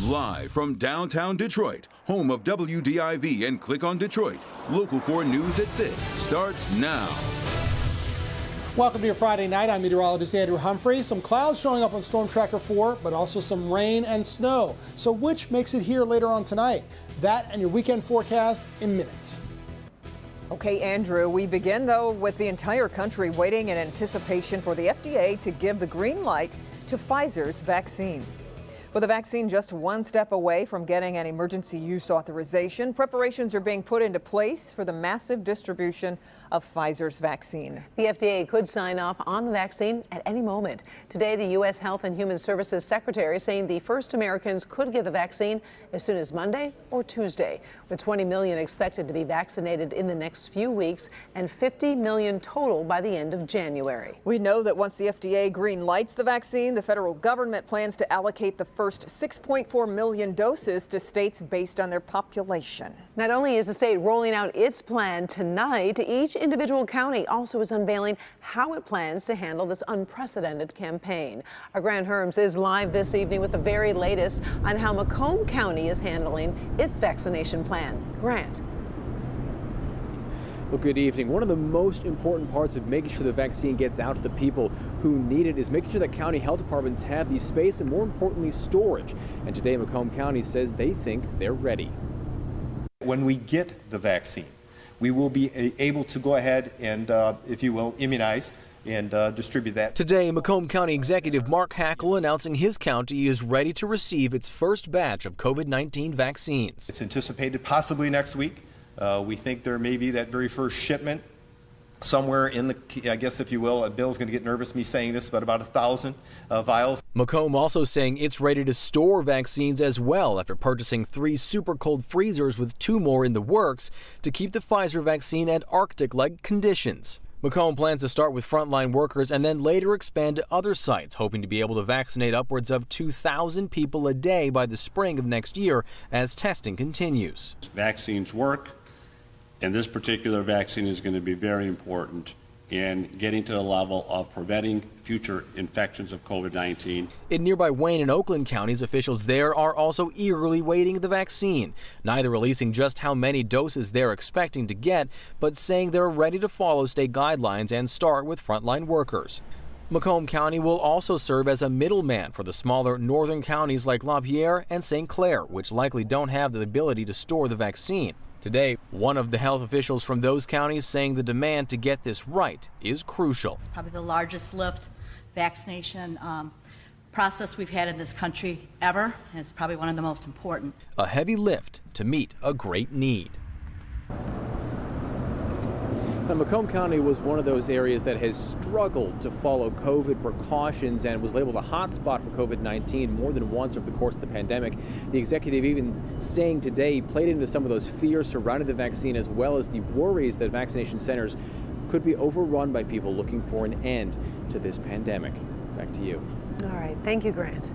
Live from downtown Detroit, home of WDIV and Click on Detroit, Local 4 News at 6 starts now. Welcome to your Friday night. I'm meteorologist Andrew Humphrey. Some clouds showing up on Storm Tracker 4, but also some rain and snow. So which makes it here later on tonight? That and your weekend forecast in minutes. Okay, Andrew, we begin, though, with the entire country waiting in anticipation for the FDA to give the green light to Pfizer's vaccine. With the vaccine just one step away from getting an emergency use authorization, preparations are being put into place for the massive distribution of Pfizer's vaccine. The FDA could sign off on the vaccine at any moment. Today, the U.S. Health and Human Services Secretary saying the first Americans could get the vaccine as soon as Monday or Tuesday, with 20 million expected to be vaccinated in the next few weeks and 50 million total by the end of January. We know that once the FDA green lights the vaccine, the federal government plans to allocate the first 6.4 million doses to states based on their population. Not only is the state rolling out its plan tonight, each individual county also is unveiling how it plans to handle this unprecedented campaign. Our Grant Herms is live this evening with the very latest on how Macomb County is handling its vaccination plan. Grant. Well, good evening. One of the most important parts of making sure the vaccine gets out to the people who need it is making sure that county health departments have the space and, more importantly, storage. And today, Macomb County says they think they're ready. When we get the vaccine, we will be able to go ahead and, if you will, immunize and distribute that. Today, Macomb County Executive Mark Hackle announcing his county is ready to receive its first batch of COVID-19 vaccines. It's anticipated possibly next week. We think there may be that very first shipment somewhere in the, I guess, if you will, Bill's going to get nervous me saying this, but about 1,000 vials. Macomb also saying it's ready to store vaccines as well after purchasing 3 super cold freezers with 2 more in the works to keep the Pfizer vaccine at Arctic-like conditions. Macomb plans to start with frontline workers and then later expand to other sites, hoping to be able to vaccinate upwards of 2,000 people a day by the spring of next year as testing continues. Vaccines work, and this particular vaccine is going to be very important in getting to the level of preventing future infections of COVID-19. In nearby Wayne and Oakland counties, officials there are also eagerly waiting the vaccine, neither releasing just how many doses they're expecting to get, but saying they're ready to follow state guidelines and start with frontline workers. Macomb County will also serve as a middleman for the smaller northern counties like LaPierre and St. Clair, which likely don't have the ability to store the vaccine. Today, one of the health officials from those counties saying the demand to get this right is crucial. It's probably the largest lift vaccination process we've had in this country ever, and it's probably one of the most important. A heavy lift to meet a great need. Now, Macomb County was one of those areas that has struggled to follow COVID precautions and was labeled a hotspot for COVID-19 more than once over the course of the pandemic. The executive even saying today played into some of those fears surrounding the vaccine, as well as the worries that vaccination centers could be overrun by people looking for an end to this pandemic. Back to you. All right. Thank you, Grant.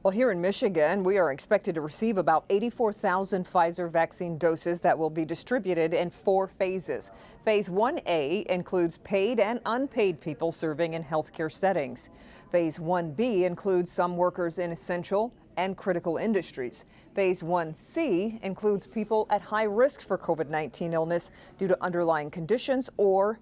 Well, here in Michigan, we are expected to receive about 84,000 Pfizer vaccine doses that will be distributed in 4 phases. Phase 1A includes paid and unpaid people serving in healthcare settings. Phase 1B includes some workers in essential and critical industries. Phase 1C includes people at high risk for COVID-19 illness due to underlying conditions or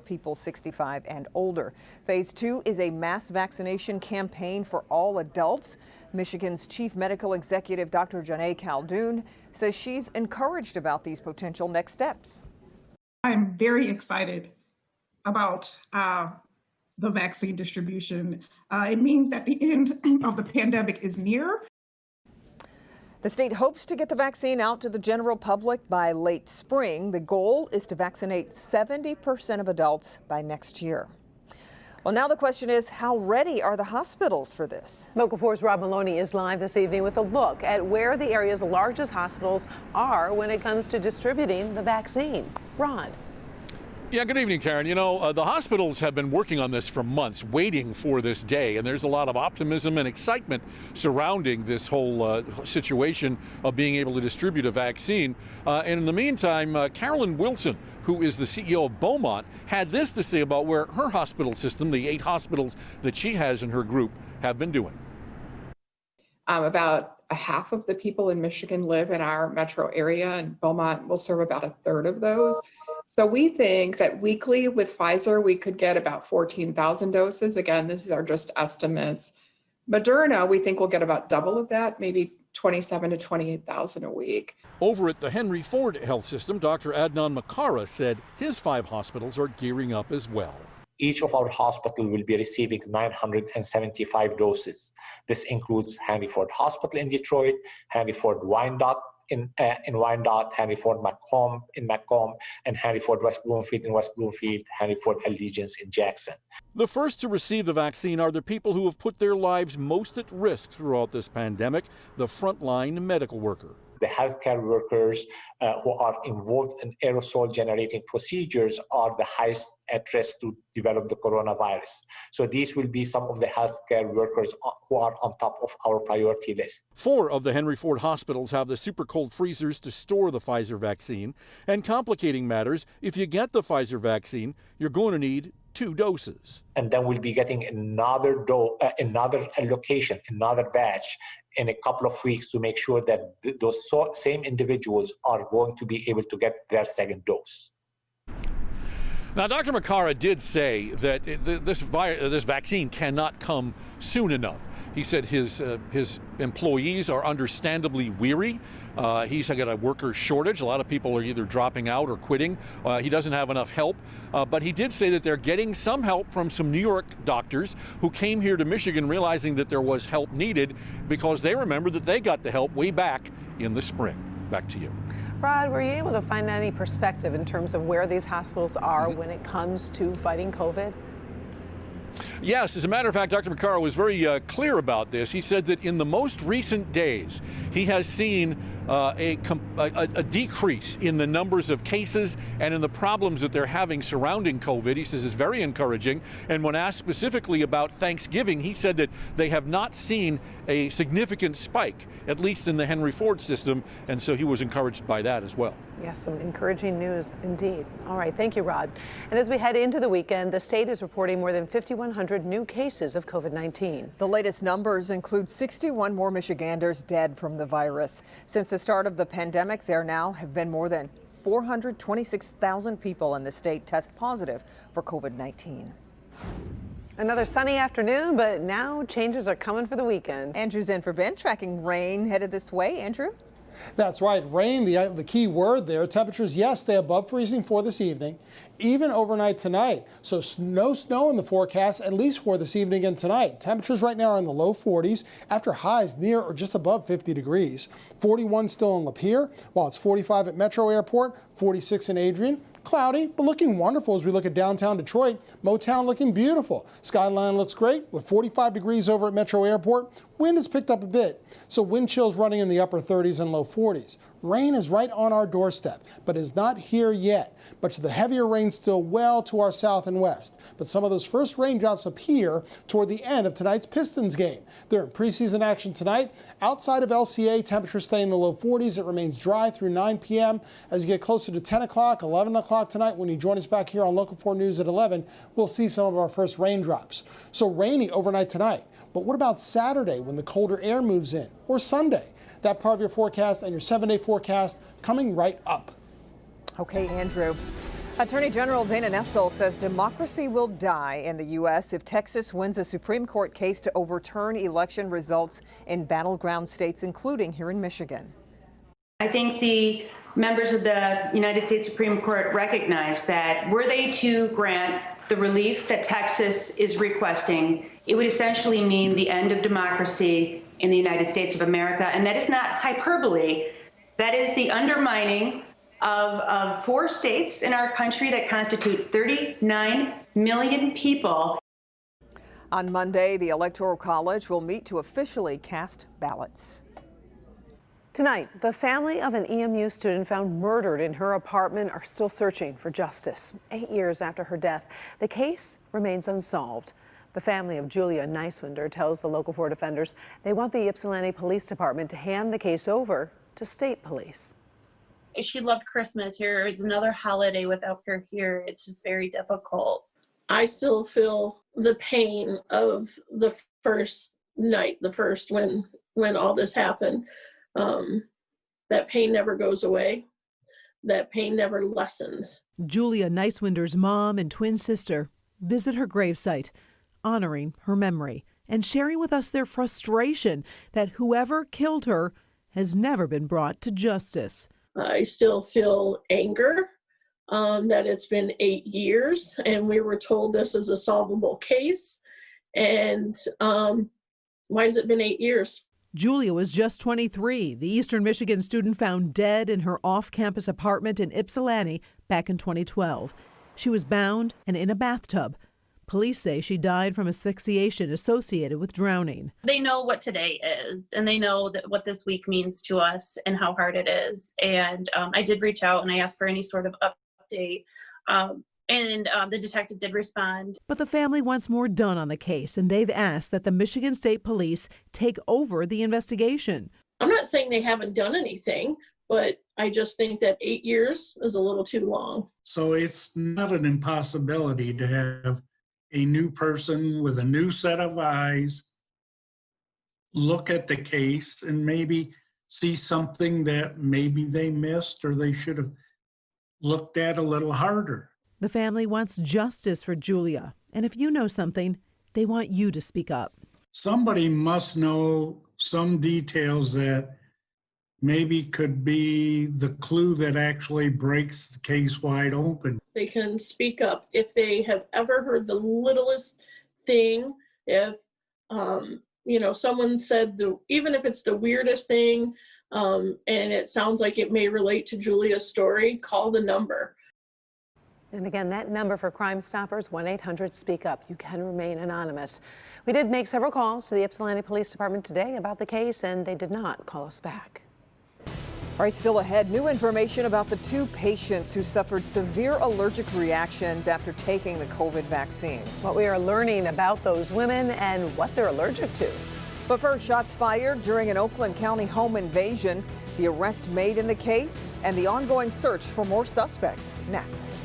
people 65 and older. Phase 2 is a mass vaccination campaign for all adults. Michigan's Chief Medical Executive, Dr. Janae Caldoun, says she's encouraged about these potential next steps. I'm very excited about the vaccine distribution. It means that the end of the pandemic is near. The state hopes to get the vaccine out to the general public by late spring. The goal is to vaccinate 70% of adults by next year. Well, now the question is, how ready are the hospitals for this? Local 4's Rob Maloney is live this evening with a look at where the area's largest hospitals are when it comes to distributing the vaccine. Rod. Yeah, good evening, Karen. You know, the hospitals have been working on this for months, waiting for this day, and there's a lot of optimism and excitement surrounding this whole situation of being able to distribute a vaccine. And in the meantime, Carolyn Wilson, who is the CEO of Beaumont, had this to say about where her hospital system, the 8 hospitals that she has in her group, have been doing. About a half of the people in Michigan live in our metro area, and Beaumont will serve about a third of those. So we think that weekly with Pfizer, we could get about 14,000 doses. Again, these are just estimates. Moderna, we think we'll get about double of that, maybe 27 to 28,000 a week. Over at the Henry Ford Health System, Dr. Adnan Makara said his 5 hospitals are gearing up as well. Each of our hospitals will be receiving 975 doses. This includes Henry Ford Hospital in Detroit, Henry Ford Wyandotte in Wyandotte, Henry Ford Macomb in Macomb, and Henry Ford West Bloomfield in West Bloomfield, Henry Ford Allegiance in Jackson. The first to receive the vaccine are the people who have put their lives most at risk throughout this pandemic, the frontline medical worker. The healthcare workers who are involved in aerosol generating procedures are the highest at risk to develop the coronavirus. So these will be some of the healthcare workers who are on top of our priority list. 4 of the Henry Ford hospitals have the super cold freezers to store the Pfizer vaccine. And complicating matters, if you get the Pfizer vaccine, you're going to need 2 doses. And then we'll be getting another allocation, another batch in a couple of weeks to make sure that those same individuals are going to be able to get their second dose. Now, Dr. Makara did say that this vaccine cannot come soon enough. He said his employees are understandably weary. He's got a worker shortage. A lot of people are either dropping out or quitting. He doesn't have enough help. But he did say that they're getting some help from some New York doctors who came here to Michigan realizing that there was help needed because they remembered that they got the help way back in the spring. Back to you. Rod, were you able to find any perspective in terms of where these hospitals are when it comes to fighting COVID? Yes, as a matter of fact, Dr. Makara was very clear about this. He said that in the most recent days, he has seen a decrease in the numbers of cases and in the problems that they're having surrounding COVID. He says it's very encouraging. And when asked specifically about Thanksgiving, he said that they have not seen a significant spike, at least in the Henry Ford system. And so he was encouraged by that as well. Yes, some encouraging news indeed. All right, thank you, Rod. And as we head into the weekend, the state is reporting more than 5,100 new cases of COVID-19. The latest numbers include 61 more Michiganders dead from the virus. Since the start of the pandemic, there now have been more than 426,000 people in the state test positive for COVID-19. Another sunny afternoon, but now changes are coming for the weekend. Andrew's in for Ben, tracking rain headed this way. Andrew? That's right, rain, the key word there. Temperatures, yes, stay above freezing for this evening, even overnight tonight. So no snow in the forecast, at least for this evening and tonight. Temperatures right now are in the low 40s after highs near or just above 50 degrees. 41 still in Lapeer, while it's 45 at Metro Airport, 46 in Adrian. Cloudy, but looking wonderful as we look at downtown Detroit. Motown looking beautiful. Skyline looks great with 45 degrees over at Metro Airport. Wind has picked up a bit, so wind chills running in the upper 30s and low 40s. Rain is right on our doorstep, but is not here yet. But the heavier rain still well to our south and west. But some of those first raindrops appear toward the end of tonight's Pistons game. They're in preseason action tonight. Outside of LCA, temperatures stay in the low 40s. It remains dry through 9 p.m. As you get closer to 10 o'clock, 11 o'clock tonight, when you join us back here on Local 4 News at 11, we'll see some of our first raindrops. So rainy overnight tonight. But what about Saturday when the colder air moves in? Or Sunday? That part of your forecast and your 7-day forecast coming right up. Okay, Andrew. Attorney General Dana Nessel says democracy will die in the U.S. if Texas wins a Supreme Court case to overturn election results in battleground states, including here in Michigan. I think the members of the United States Supreme Court recognize that were they to grant the relief that Texas is requesting, it would essentially mean the end of democracy in the United States of America. And that is not hyperbole. That is the undermining of 4 states in our country that constitute 39 million people. On Monday, the Electoral College will meet to officially cast ballots. Tonight, the family of an EMU student found murdered in her apartment are still searching for justice. 8 years after her death, the case remains unsolved. The family of Julia Neiswinder tells the Local 4 defenders they want the Ypsilanti Police Department to hand the case over to state police. She loved Christmas. Here is another holiday without her here. It's just very difficult. I still feel the pain of the first night, when when all this happened. That pain never goes away. That pain never lessens. Julia Neiswinder's mom and twin sister visit her gravesite, honoring her memory and sharing with us their frustration that whoever killed her has never been brought to justice. I still feel anger that it's been 8 years and we were told this is a solvable case. And why has it been 8 years? Julia was just 23, the Eastern Michigan student found dead in her off-campus apartment in Ypsilanti back in 2012. She was bound and in a bathtub. Police say she died from asphyxiation associated with drowning. They know what today is, and they know that what this week means to us and how hard it is. And I did reach out and I asked for any sort of update. And the detective did respond. But the family wants more done on the case, and they've asked that the Michigan State Police take over the investigation. I'm not saying they haven't done anything, but I just think that 8 years is a little too long. So it's not an impossibility to have a new person with a new set of eyes look at the case and maybe see something that maybe they missed or they should have looked at a little harder. The family wants justice for Julia, and if you know something, they want you to speak up. Somebody must know some details that maybe could be the clue that actually breaks the case wide open. They can speak up if they have ever heard the littlest thing. If someone said even if it's the weirdest thing, and it sounds like it may relate to Julia's story, call the number. And again, that number for Crime Stoppers, 1-800-SPEAK-UP. You can remain anonymous. We did make several calls to the Ypsilanti Police Department today about the case, and they did not call us back. All right, still ahead, new information about the 2 patients who suffered severe allergic reactions after taking the COVID vaccine. What we are learning about those women and what they're allergic to. But first, shots fired during an Oakland County home invasion, the arrest made in the case, and the ongoing search for more suspects next.